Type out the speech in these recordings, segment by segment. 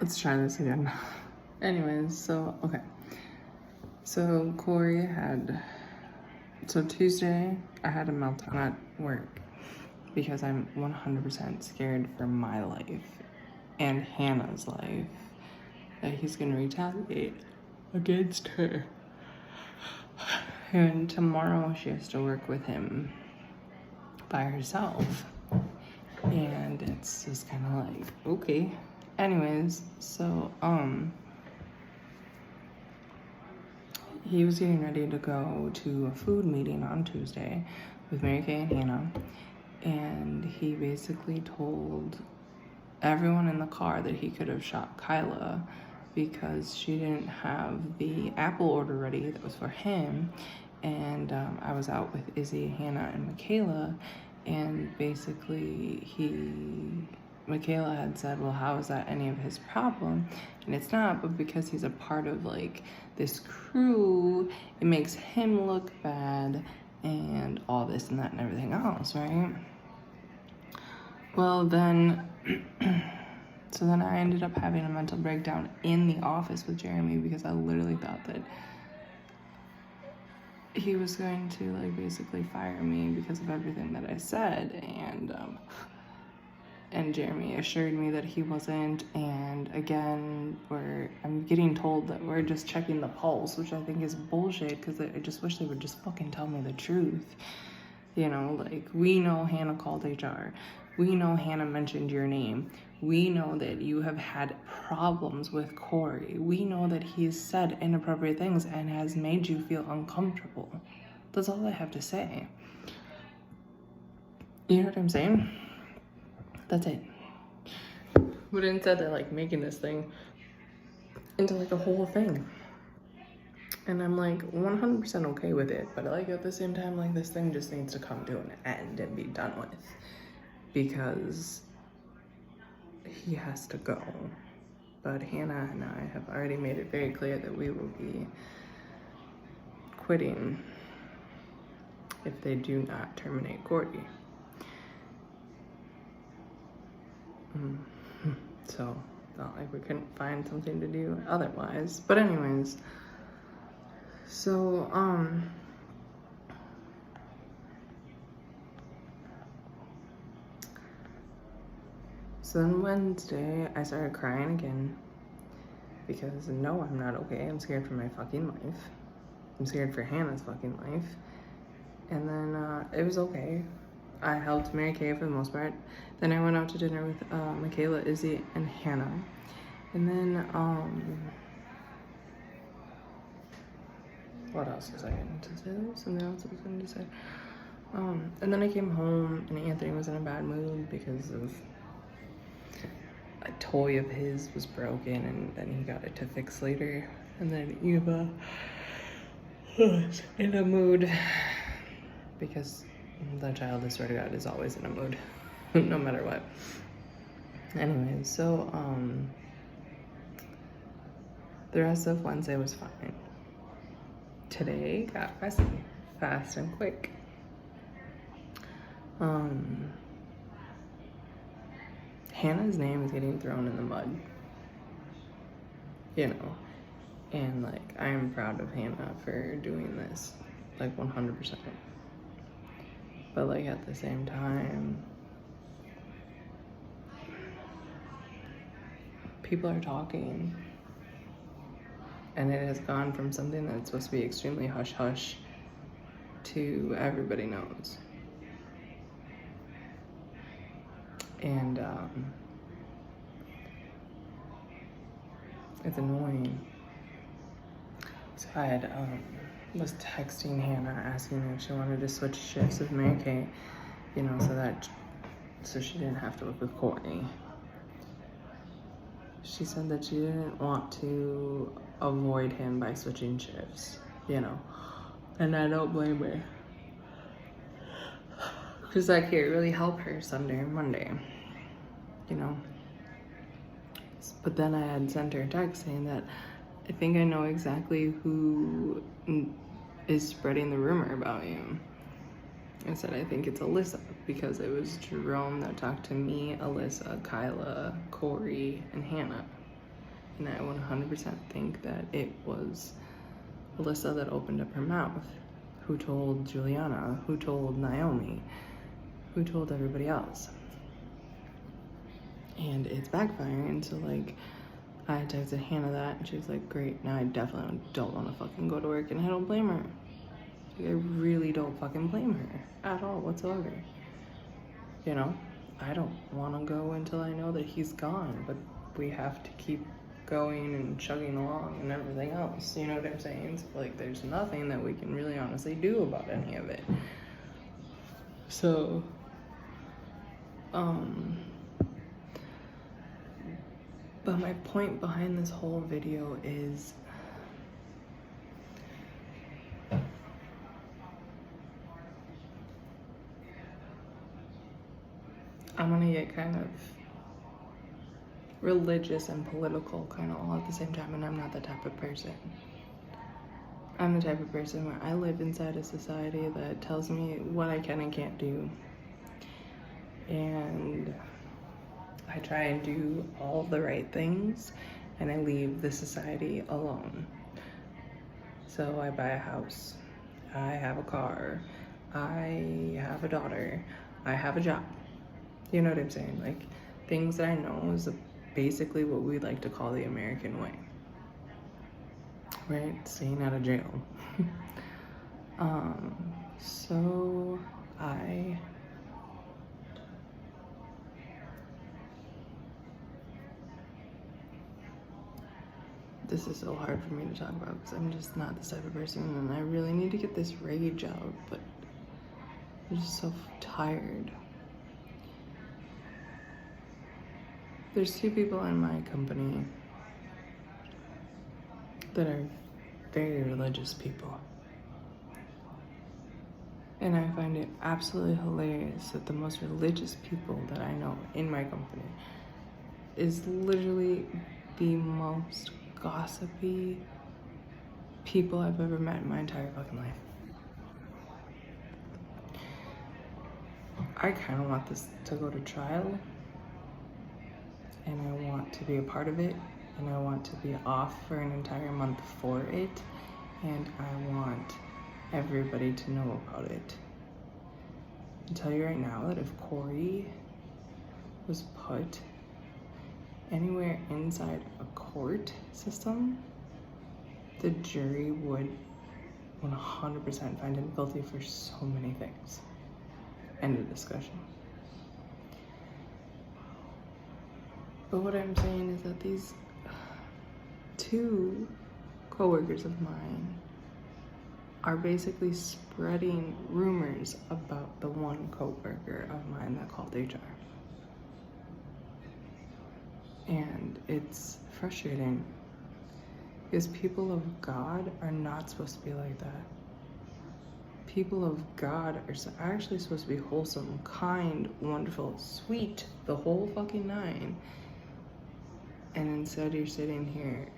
Let's try this again. Anyways, okay. So Tuesday, I had a meltdown at work because I'm 100% scared for my life and Hannah's life that he's gonna retaliate against her. And tomorrow she has to work with him by herself. And it's just kind of like, okay. Anyways, he was getting ready to go to a food meeting on Tuesday with Mary Kay and Hannah, and he basically told everyone in the car that he could have shot Kyla because she didn't have the Apple order ready that was for him. And I was out with Izzy, Hannah, and Michaela, and basically Michaela had said, well, how is that any of his problem? And it's not, but because he's a part of like this crew, it makes him look bad and all this and that and everything else, right? Well, then, so then I ended up having a mental breakdown in the office with Jeremy because I literally thought that he was going to like basically fire me because of everything that I said, and Jeremy assured me that he wasn't. And again, I'm getting told that we're just checking the pulse, which I think is bullshit because I just wish they would just fucking tell me the truth. You know, like, we know Hannah called HR. We know Hannah mentioned your name. We know that you have had problems with Corey. We know that he's said inappropriate things and has made you feel uncomfortable. That's all I have to say. You know what I'm saying? That's it. But instead they're like making this thing into like a whole thing. And I'm like 100% okay with it, but like at the same time, like this thing just needs to come to an end and be done with because he has to go. But Hannah and I have already made it very clear that we will be quitting if they do not terminate Corey. So, not like we couldn't find something to do otherwise. But anyways, so then Wednesday, I started crying again because no, I'm not okay. I'm scared for my fucking life. I'm scared for Hannah's fucking life. And then it was okay. I helped Mary Kay for the most part. Then I went out to dinner with Michaela, Izzy, and Hannah. And then, what else was I going to say? Something else I was going to say. And then I came home and Anthony was in a bad mood because of a toy of his was broken and then he got it to fix later. And then Eva was in a mood because the child, I swear to God, is always in a mood, no matter what. Anyways, so the rest of Wednesday was fine. Today got messy, fast and quick. Hannah's name is getting thrown in the mud, you know, and like I am proud of Hannah for doing this, like 100%. But like at the same time, people are talking, and it has gone from something that's supposed to be extremely hush-hush to everybody knows. And it's annoying. So I had was texting Hannah asking her if she wanted to switch shifts with Mary Kay, you know, so she didn't have to work with Courtney. She said that she didn't want to avoid him by switching shifts, you know, and I don't blame her. Because like it really helped her Sunday and Monday, you know. But then I had sent her a text saying that I think I know exactly who is spreading the rumor about you. I said, I think it's Alyssa, because it was Jerome that talked to me, Alyssa, Kyla, Corey, and Hannah. And I 100% think that it was Alyssa that opened up her mouth, who told Juliana, who told Naomi, who told everybody else. And it's backfiring, so like, I texted Hannah that, and she was like, great, now I definitely don't want to fucking go to work, and I don't blame her. Like, I really don't fucking blame her at all whatsoever. You know, I don't want to go until I know that he's gone, but we have to keep going and chugging along and everything else, you know what I'm saying? So, like, there's nothing that we can really honestly do about any of it. So, but my point behind this whole video is I'm gonna get kind of religious and political kind of all at the same time, and I'm not the type of person. I'm the type of person where I live inside a society that tells me what I can and can't do. And I try and do all the right things, and I leave the society alone. So I buy a house, I have a car, I have a daughter, I have a job. You know what I'm saying? Like, things that I know is basically what we like to call the American way. Right? Staying out of jail. So this is so hard for me to talk about because I'm just not this type of person, and I really need to get this rage out, but I'm just so tired. There's two people in my company that are very religious people. And I find it absolutely hilarious that the most religious people that I know in my company is literally the most gossipy people I've ever met in my entire fucking life. I kind of want this to go to trial, and I want to be a part of it, and I want to be off for an entire month for it, and I want everybody to know about it. I'll tell you right now that if Corey was put anywhere inside a court system, the jury would 100% find him guilty for so many things. End of discussion. But what I'm saying is that these two coworkers of mine are basically spreading rumors about the one coworker of mine that called HR. And it's frustrating because people of God are not supposed to be like that. People of God are actually supposed to be wholesome, kind, wonderful, sweet, the whole fucking nine. And instead you're sitting here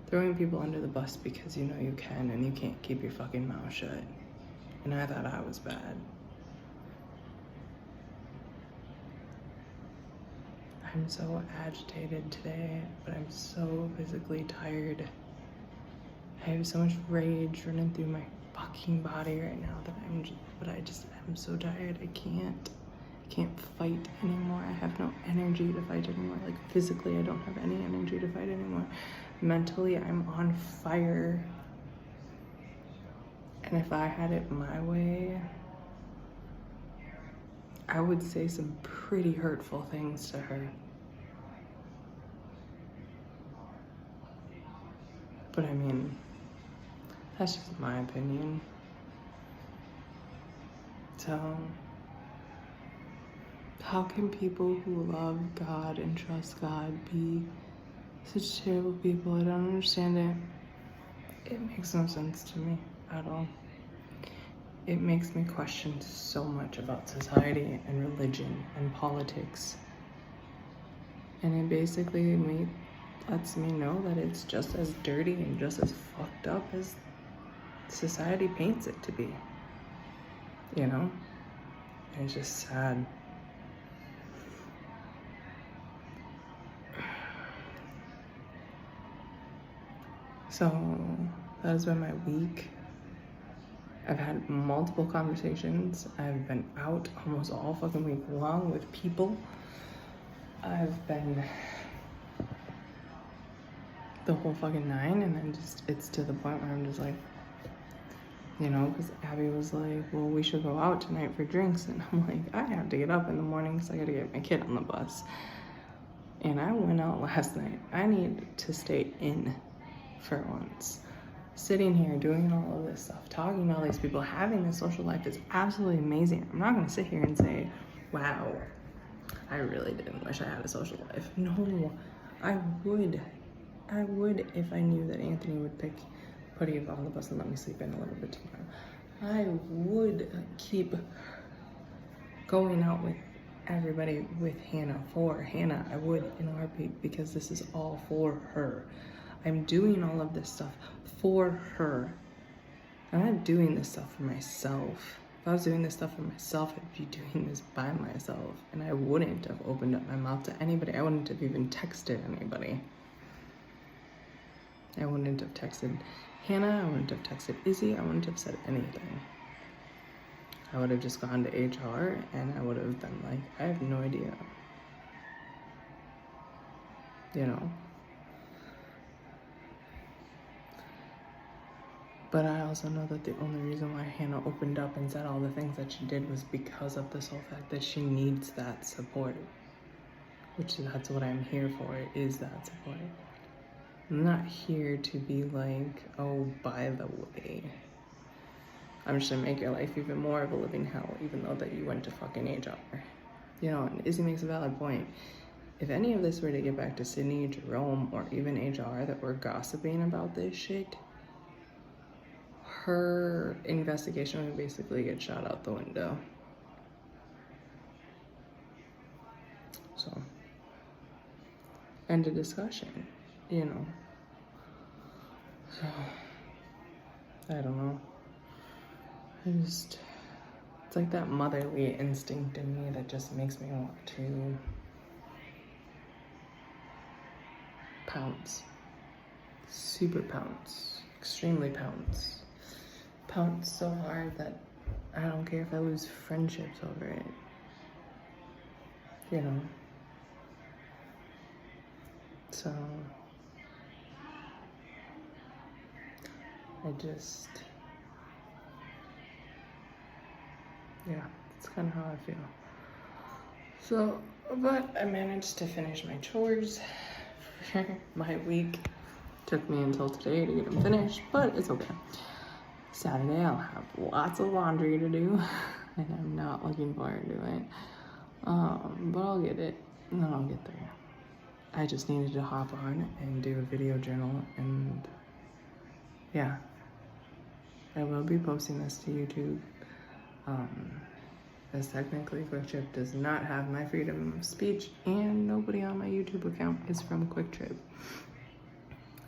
throwing people under the bus because you know you can and you can't keep your fucking mouth shut. And I thought I was bad. I'm so agitated today, but I'm so physically tired. I have so much rage running through my fucking body right now that I'm so tired. I can't fight anymore. I have no energy to fight anymore. Like, physically, I don't have any energy to fight anymore. Mentally, I'm on fire. And if I had it my way, I would say some pretty hurtful things to her. But I mean, that's just my opinion. So, how can people who love God and trust God be such terrible people? I don't understand it. It makes no sense to me at all. It makes me question so much about society and religion and politics. And it basically lets me know that it's just as dirty and just as fucked up as society paints it to be. You know? And it's just sad. So that has been my week. I've had multiple conversations. I've been out almost all fucking week long with people. I've been the whole fucking nine, and then it's to the point where I'm just like, you know, because Abby was like, well, we should go out tonight for drinks, and I'm like, I have to get up in the morning because I gotta get my kid on the bus. And I went out last night. I need to stay in for once. Sitting here doing all of this stuff, talking to all these people, having this social life is absolutely amazing. I'm not gonna sit here and say, wow, I really didn't wish I had a social life. No, I would if I knew that Anthony would put Eve on the bus and let me sleep in a little bit tomorrow. I would keep going out with everybody with Hannah, for Hannah. I would in a heartbeat, because this is all for her. I'm doing all of this stuff for her. I'm not doing this stuff for myself. If I was doing this stuff for myself, I'd be doing this by myself, and I wouldn't have opened up my mouth to anybody. I wouldn't have even texted anybody. I wouldn't have texted Hannah, I wouldn't have texted Izzy, I wouldn't have said anything. I would have just gone to HR and I would have been like, I have no idea. You know? But I also know that the only reason why Hannah opened up and said all the things that she did was because of this whole fact that she needs that support. Which that's what I'm here for, is that support. I'm not here to be like, oh, by the way, I'm just gonna make your life even more of a living hell, even though that you went to fucking HR. You know, and Izzy makes a valid point. If any of this were to get back to Sydney, Jerome, or even HR that were gossiping about this shit, her investigation would basically get shot out the window. So, end of discussion, you know. So, I don't know. It's like that motherly instinct in me that just makes me want to pounce. Super pounce. Extremely pounce. Pounce so hard that I don't care if I lose friendships over it. You know? So, yeah, that's kind of how I feel. So, but I managed to finish my chores for my week. Took me until today to get them finished, but it's okay. Saturday I'll have lots of laundry to do, and I'm not looking forward to it. But I'll get it, and then I'll get there. I just needed to hop on and do a video journal, and yeah. I will be posting this to YouTube, as technically Quick Trip does not have my freedom of speech, and nobody on my YouTube account is from Quick Trip.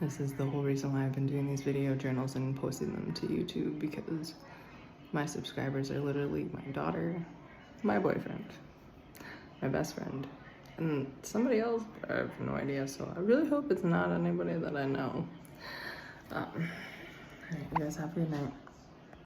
This is the whole reason why I've been doing these video journals and posting them to YouTube, because my subscribers are literally my daughter, my boyfriend, my best friend, and somebody else, but I have no idea, so I really hope it's not anybody that I know. Alright, you guys have a good night.